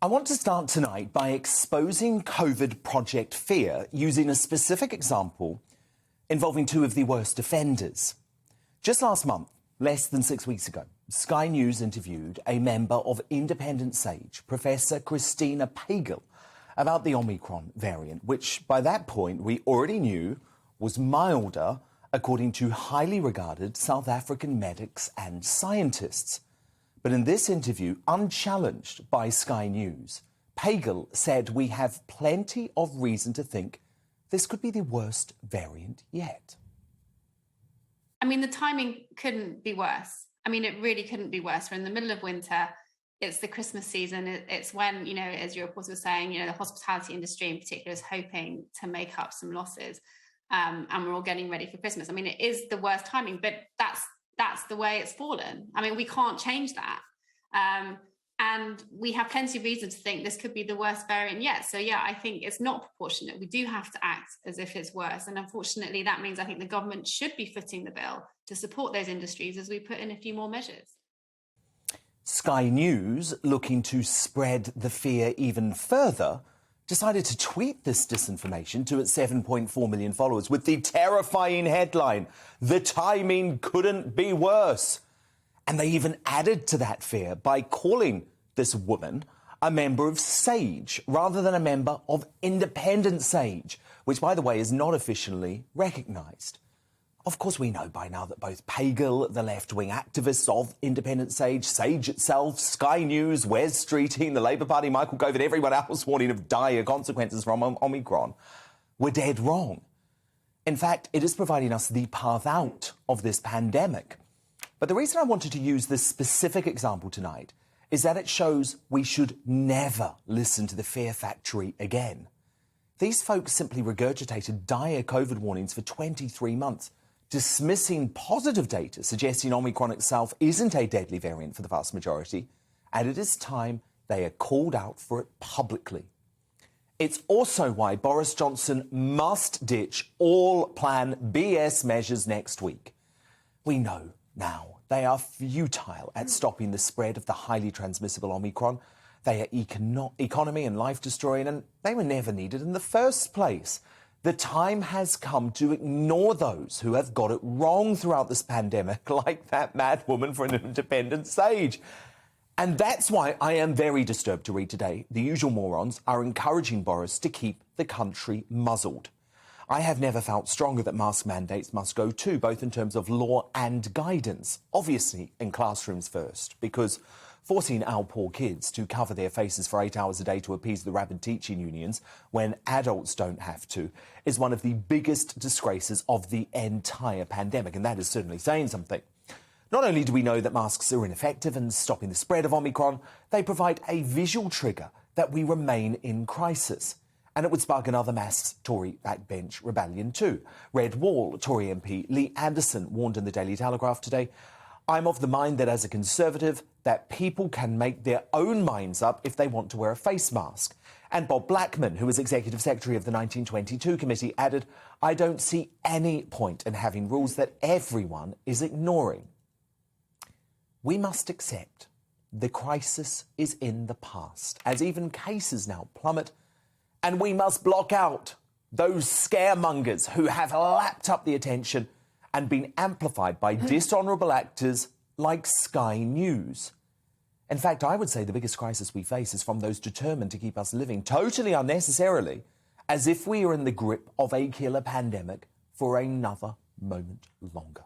I want to start tonight by exposing COVID Project Fear using a specific example involving two of the worst offenders. Just last month, less than 6 weeks ago, Sky News interviewed a member of Independent Sage, Professor Christina Pagel, about the Omicron variant, which by that point we already knew was milder, according to highly regarded South African medics and scientists. But in this interview, unchallenged by Sky News, Pagel said we have plenty of reason to think this could be the worst variant yet. I mean, the timing couldn't be worse. I mean, it really couldn't be worse. We're in the middle of winter. It's the Christmas season. It's when, as your reporter was saying, the hospitality industry in particular is hoping to make up some losses. And we're all getting ready for Christmas. I mean, it is the worst timing, but that's the way it's fallen. I mean, we can't change that. And we have plenty of reason to think this could be the worst variant yet. So, yeah, I think it's not proportionate. We do have to act as if it's worse. And unfortunately, that means I think the government should be footing the bill to support those industries as we put in a few more measures. Sky News, looking to spread the fear even further, decided to tweet this disinformation to its 7.4 million followers with the terrifying headline, "The timing couldn't be worse." And they even added to that fear by calling this woman a member of Sage rather than a member of Independent Sage, which, by the way, is not officially recognised. Of course, we know by now that both Pagel, the left-wing activists of Independent Sage, Sage itself, Sky News, Wes Streeting, the Labour Party, Michael Gove and everyone else warning of dire consequences from Omicron were dead wrong. In fact, it is providing us the path out of this pandemic. But the reason I wanted to use this specific example tonight is that it shows we should never listen to the fear factory again. These folks simply regurgitated dire COVID warnings for 23 months, dismissing positive data suggesting Omicron itself isn't a deadly variant for the vast majority, and it is time they are called out for it publicly. It's also why Boris Johnson must ditch all Plan BS measures next week. We know now they are futile at stopping the spread of the highly transmissible Omicron. They are economy and life destroying, and they were never needed in the first place. The time has come to ignore those who have got it wrong throughout this pandemic, like that mad woman for an Independent Sage. And that's why I am very disturbed to read today the usual morons are encouraging Boris to keep the country muzzled. I have never felt stronger that mask mandates must go too, both in terms of law and guidance. Obviously in classrooms first, because forcing our poor kids to cover their faces for 8 hours a day to appease the rabid teaching unions when adults don't have to is one of the biggest disgraces of the entire pandemic, and that is certainly saying something. Not only do we know that masks are ineffective in stopping the spread of Omicron, they provide a visual trigger that we remain in crisis. And it would spark another mass Tory backbench rebellion too. Red Wall Tory MP Lee Anderson warned in the Daily Telegraph today, "I'm of the mind that as a Conservative, that people can make their own minds up if they want to wear a face mask." And Bob Blackman, who was Executive Secretary of the 1922 Committee, added, "I don't see any point in having rules that everyone is ignoring." We must accept the crisis is in the past, as even cases now plummet. And we must block out those scaremongers who have lapped up the attention and been amplified by dishonourable actors like Sky News. In fact, I would say the biggest crisis we face is from those determined to keep us living totally unnecessarily, as if we are in the grip of a killer pandemic for another moment longer.